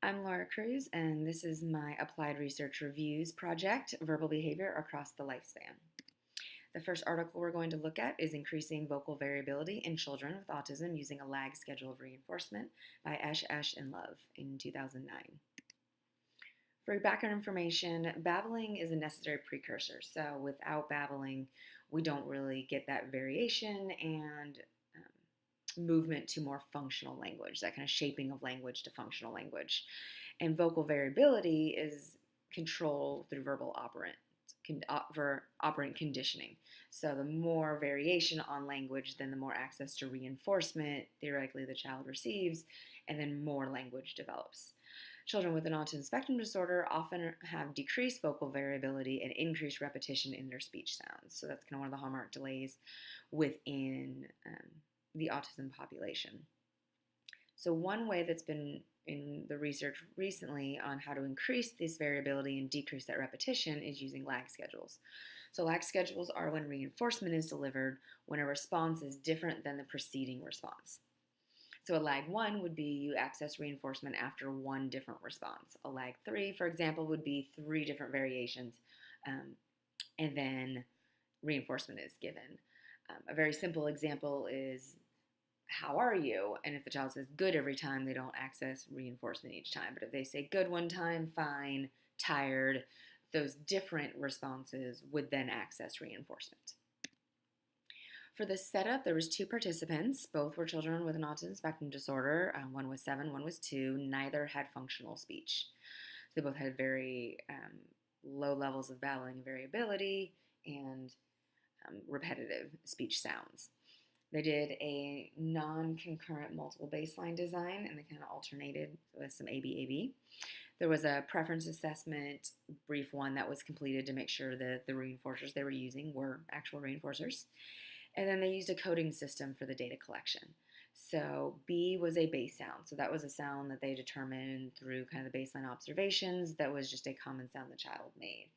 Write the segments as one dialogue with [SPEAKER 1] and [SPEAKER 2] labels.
[SPEAKER 1] I'm LKruse, and this is my Applied Research Reviews project, Verbal Behavior Across the Lifespan. The first article we're going to look at is Increasing Vocal Variability in Children with Autism Using a Lag Schedule of Reinforcement by Esh, and Love in 2009. For background information, babbling is a necessary precursor. So without babbling, we don't really get that variation and movement to more functional language, that kind of shaping of language to functional language. And vocal variability is control through verbal operant conditioning. So the more variation on language, then the more access to reinforcement theoretically the child receives, and then more language develops. Children with an autism spectrum disorder often have decreased vocal variability and increased repetition in their speech sounds. So that's kind of one of the hallmark delays within the autism population. So one way that's been in the research recently on how to increase this variability and decrease that repetition is using lag schedules. So lag schedules are when reinforcement is delivered when a response is different than the preceding response. So a lag 1 would be you access reinforcement after one different response. A lag 3, for example, would be 3 different variations, and then reinforcement is given. A very simple example is, how are you? And if the child says good every time, they don't access reinforcement each time. But if they say good one time, fine, tired, those different responses would then access reinforcement. For the setup, there was 2 participants. Both were children with an autism spectrum disorder. One was 7, one was 2. Neither had functional speech. They both had very low levels of babbling and variability and repetitive speech sounds. They did a non-concurrent multiple baseline design, and they kind of alternated with some AB. There was a preference assessment, brief one, that was completed to make sure that the reinforcers they were using were actual reinforcers. And then they used a coding system for the data collection. So B was a base sound. So that was a sound that they determined through kind of the baseline observations that was just a common sound the child made.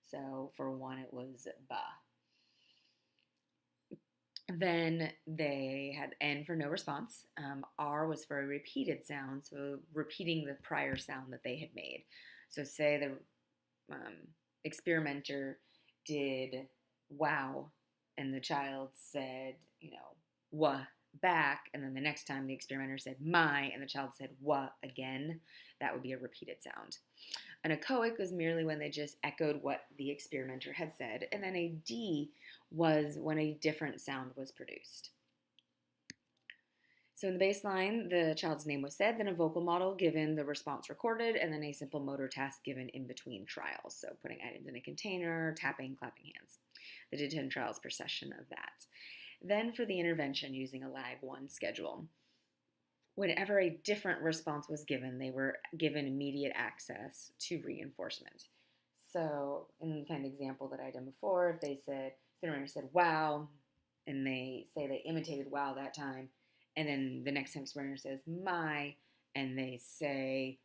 [SPEAKER 1] So for 1, it was ba. Then they had N for no response. R was for a repeated sound, so repeating the prior sound that they had made. So say the experimenter did wow, and the child said, wah back, and then the next time the experimenter said my, and the child said wah again, that would be a repeated sound. An echoic was merely when they just echoed what the experimenter had said, and then a D was when a different sound was produced. So in the baseline, the child's name was said, then a vocal model given, the response recorded, and then a simple motor task given in between trials. So putting items in a container, tapping, clapping hands. They did 10 trials per session of that. Then for the intervention using a lag 1 schedule, whenever a different response was given, they were given immediate access to reinforcement. So in the kind of example that I did before, if they said, the experimenter said wow, and they say they imitated wow that time, and then the next time experimenter says my, and they say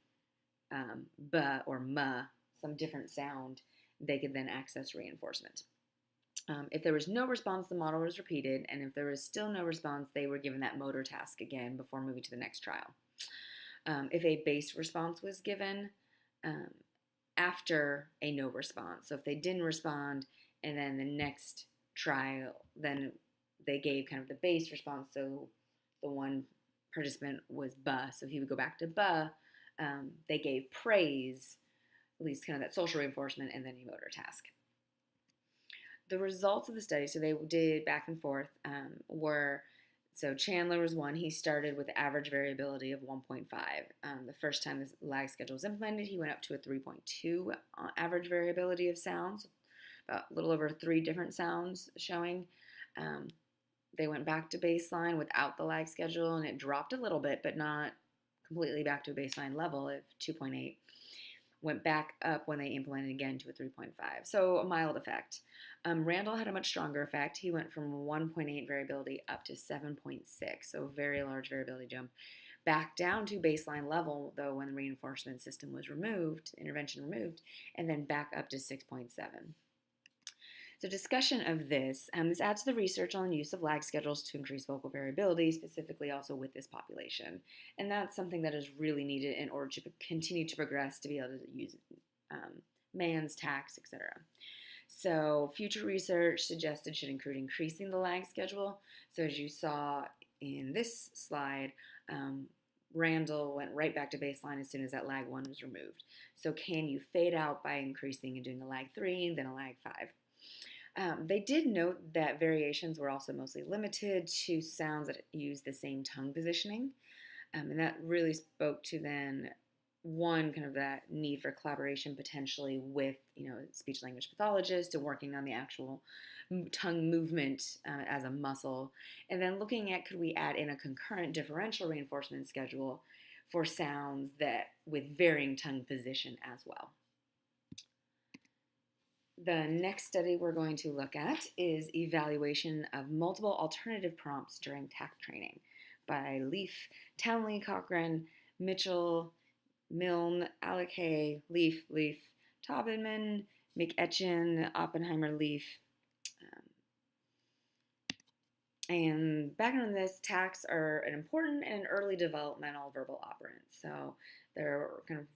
[SPEAKER 1] ba or ma, some different sound, they could then access reinforcement. If there was no response, the model was repeated, and if there was still no response, they were given that motor task again before moving to the next trial. If a base response was given after a no response, so if they didn't respond, and then the next trial, then they gave kind of the base response, so the one participant was ba, so he would go back to ba, they gave praise, at least kind of that social reinforcement, and then a motor task. The results of the study, so they did back and forth, were, so Chandler was 1. He started with average variability of 1.5. The first time the lag schedule was implemented, he went up to a 3.2 average variability of sounds, about a little over 3 different sounds showing. They went back to baseline without the lag schedule, and it dropped a little bit, but not completely back to a baseline level of 2.8. Went back up when they implemented again to a 3.5. So a mild effect. Randall had a much stronger effect. He went from 1.8 variability up to 7.6, so a very large variability jump. Back down to baseline level, though, when the reinforcement system was removed, intervention removed, and then back up to 6.7. So discussion of this, this adds to the research on the use of lag schedules to increase vocal variability, specifically also with this population. And that's something that is really needed in order to continue to progress to be able to use MANs, TACs, etc. So future research suggested should include increasing the lag schedule. So as you saw in this slide, Randall went right back to baseline as soon as that lag 1 was removed. So can you fade out by increasing and doing a lag 3 and then a lag 5? They did note that variations were also mostly limited to sounds that use the same tongue positioning. And that really spoke to then one, kind of that need for collaboration potentially with, speech language pathologists and working on the actual tongue movement as a muscle. And then looking at, could we add in a concurrent differential reinforcement schedule for sounds that with varying tongue position as well. The next study we're going to look at is evaluation of multiple alternative prompts during TAC training by Leaf, Townley, Cochran, Mitchell, Milne, Alake, Leaf, Taubman, McEchen, Oppenheimer, Leaf. And background on this, TACs are an important and early developmental verbal operant. So they're kind of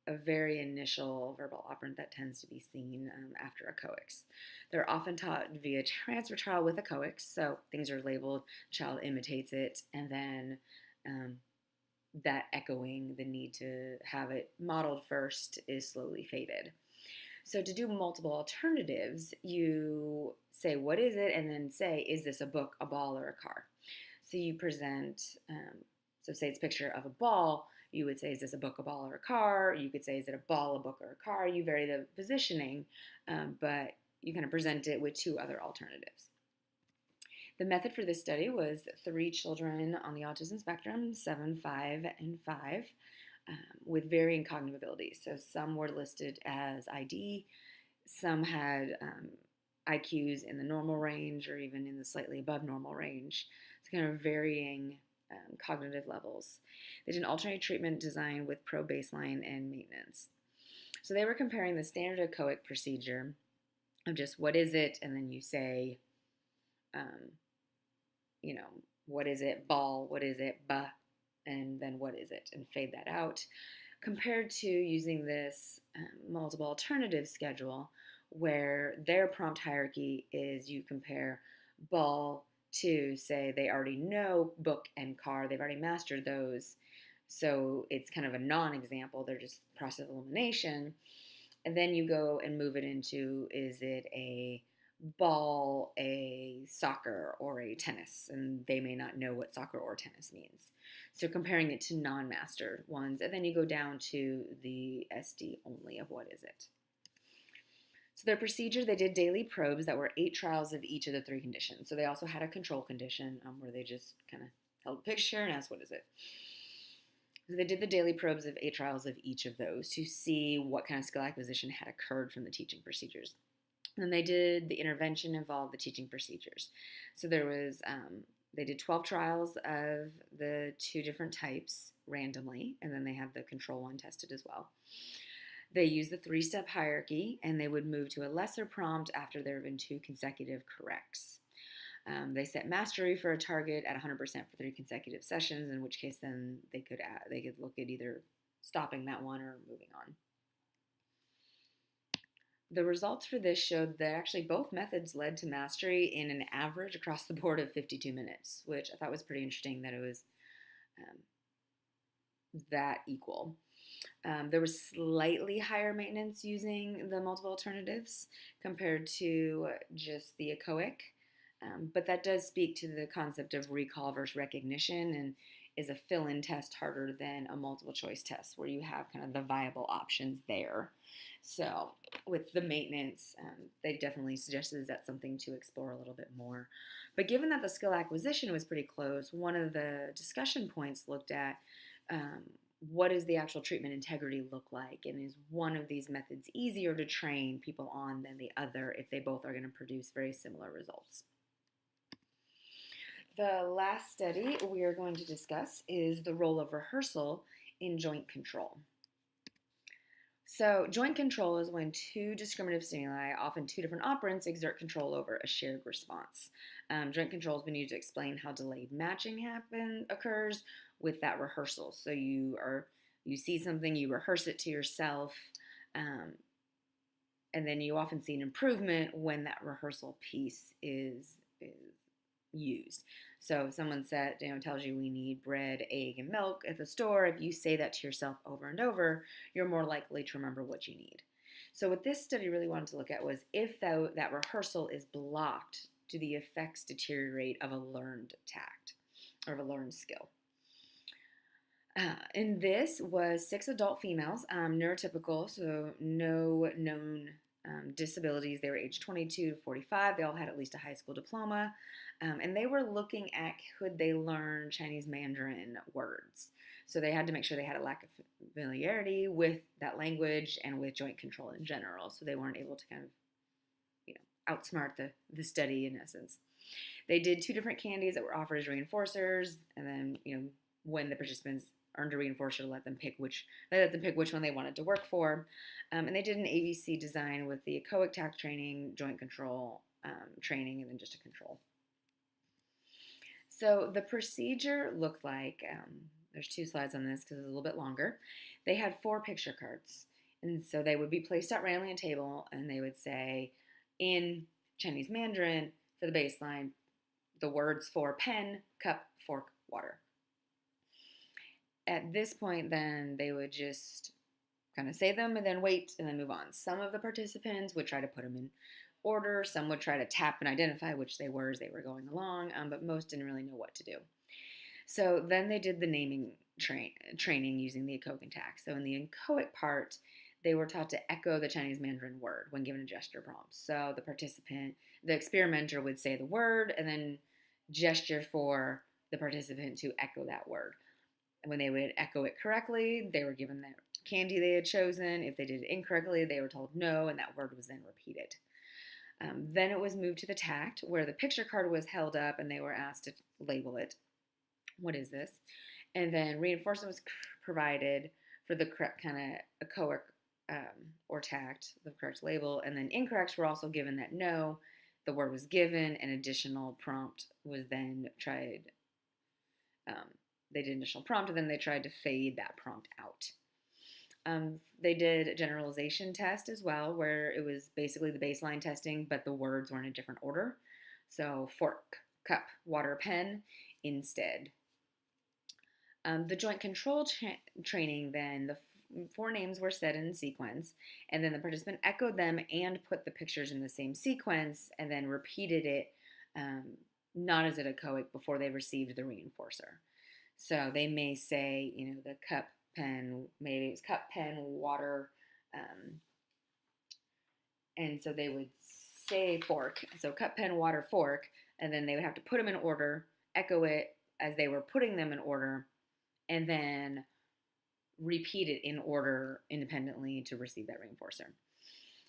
[SPEAKER 1] a very initial verbal operant that tends to be seen after echoics. They're often taught via transfer trial with echoics, so things are labeled, child imitates it, and then that echoing, the need to have it modeled first, is slowly faded. So to do multiple alternatives, you say, what is it? And then say, is this a book, a ball, or a car? So you present, so say it's a picture of a ball, you would say, is this a book, a ball, or a car? You could say, is it a ball, a book, or a car? You vary the positioning, but you kind of present it with 2 other alternatives. The method for this study was 3 children on the autism spectrum, 7, 5, and 5, with varying cognitive abilities. So some were listed as ID, some had IQs in the normal range or even in the slightly above normal range. It's kind of varying cognitive levels. They did an alternate treatment design with pro-baseline and maintenance. So they were comparing the standard echoic procedure of just what is it, and then you say, what is it, ball, what is it, ba, and then what is it, and fade that out, compared to using this multiple alternative schedule where their prompt hierarchy is you compare ball to, say, they already know book and car, they've already mastered those, so it's kind of a non-example, they're just process of elimination, and then you go and move it into, is it a ball, a soccer, or a tennis, and they may not know what soccer or tennis means. So comparing it to non-mastered ones, and then you go down to the SD only of what is it. So their procedure, they did daily probes that were 8 trials of each of the 3 conditions. So they also had a control condition where they just kind of held a picture and asked, what is it? So they did the daily probes of 8 trials of each of those to see what kind of skill acquisition had occurred from the teaching procedures. And they did the intervention involved the teaching procedures. So there was, they did 12 trials of the 2 different types randomly, and then they had the control one tested as well. They used the 3-step hierarchy, and they would move to a lesser prompt after there have been 2 consecutive corrects. They set mastery for a target at 100% for 3 consecutive sessions, in which case then they could look at either stopping that one or moving on. The results for this showed that actually both methods led to mastery in an average across the board of 52 minutes, which I thought was pretty interesting that it was that equal. There was slightly higher maintenance using the multiple alternatives compared to just the echoic, but that does speak to the concept of recall versus recognition, and is a fill-in test harder than a multiple choice test where you have kind of the viable options there. So with the maintenance, they definitely suggested that's something to explore a little bit more. But given that the skill acquisition was pretty close, one of the discussion points looked at what does the actual treatment integrity look like, and is one of these methods easier to train people on than the other if they both are going to produce very similar results. The last study we are going to discuss is the role of rehearsal in joint control. So, joint control is when two discriminative stimuli, often two different operants, exert control over a shared response. Joint control has been used to explain how delayed matching occurs with that rehearsal. So you see something, you rehearse it to yourself, um, and then you often see an improvement when that rehearsal piece is used. So if someone tells you we need bread, egg, and milk at the store, if you say that to yourself over and over, you're more likely to remember what you need. So what this study really wanted to look at was if that rehearsal is blocked, do the effects deteriorate of a learned tact or of a learned skill? And this was 6 adult females, neurotypical, so no known disabilities. They were aged 22 to 45. They all had at least a high school diploma. And they were looking at could they learn Chinese Mandarin words. So they had to make sure they had a lack of familiarity with that language and with joint control in general. So they weren't able to kind of, outsmart the study in essence. They did 2 different candies that were offered as reinforcers, and then, when the participants earned a reinforcer, let them pick which one they wanted to work for. And they did an ABC design with the echoic tact training, joint control training, and then just a control. So the procedure looked like, there's 2 slides on this because it's a little bit longer. They had 4 picture cards. And so they would be placed out randomly on a table, and they would say, in Chinese Mandarin, for the baseline, the words for pen, cup, fork, water. At this point, then, they would just kind of say them and then wait and then move on. Some of the participants would try to put them in order. Some would try to tap and identify which they were as they were going along, but most didn't really know what to do. So then they did the naming training using the echoic tact. So in the echoic part, they were taught to echo the Chinese Mandarin word when given a gesture prompt. So the experimenter would say the word and then gesture for the participant to echo that word. And when they would echo it correctly, they were given the candy they had chosen. If they did it incorrectly, they were told no, and that word was then repeated. Then it was moved to the tact, where the picture card was held up and they were asked to label it. What is this? And then reinforcement was provided for the correct kind of echoic or tact, the correct label. And then incorrects were also given that no, the word was given, an additional prompt was then tried. They did initial prompt, and then they tried to fade that prompt out. They did a generalization test as well, where it was basically the baseline testing, but the words were in a different order. So fork, cup, water, pen instead. The joint control training, then, the 4 names were said in sequence, and then the participant echoed them and put the pictures in the same sequence, and then repeated it, not as an echoic, before they received the reinforcer. So they may say, the cup, pen, maybe it's cup, pen, water, and so they would say fork. So cup, pen, water, fork, and then they would have to put them in order, echo it as they were putting them in order, and then repeat it in order independently to receive that reinforcer.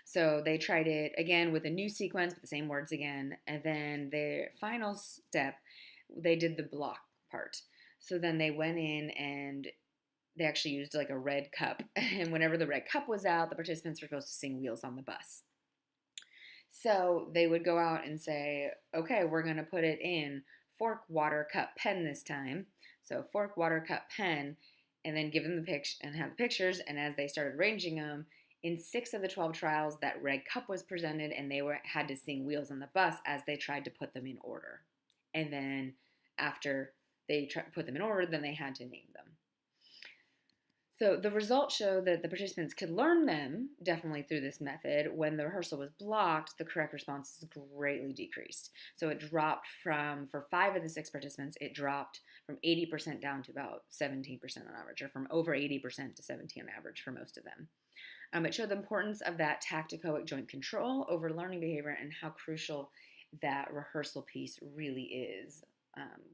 [SPEAKER 1] So they tried it again with a new sequence, but the same words again, and then their final step, they did the block part. So then they went in and they actually used like a red cup. And whenever the red cup was out, the participants were supposed to sing Wheels on the Bus. So they would go out and say, okay, we're going to put it in fork, water, cup, pen this time. So fork, water, cup, pen, and then give them the picture and have the pictures. And as they started arranging them, in 6 of the 12 trials, that red cup was presented, and they had to sing Wheels on the Bus as they tried to put them in order. And then after they put them in order, then they had to name them. So the results show that the participants could learn them definitely through this method. When the rehearsal was blocked, the correct responses greatly decreased. So it dropped for 5 of the 6 participants, it dropped from 80% down to about 17% on average, or from over 80% to 70% on average for most of them. It showed the importance of that tacticoic joint control over learning behavior and how crucial that rehearsal piece really is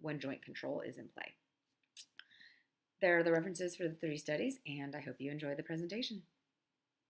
[SPEAKER 1] when joint control is in play. There are the references for the 3 studies, and I hope you enjoyed the presentation.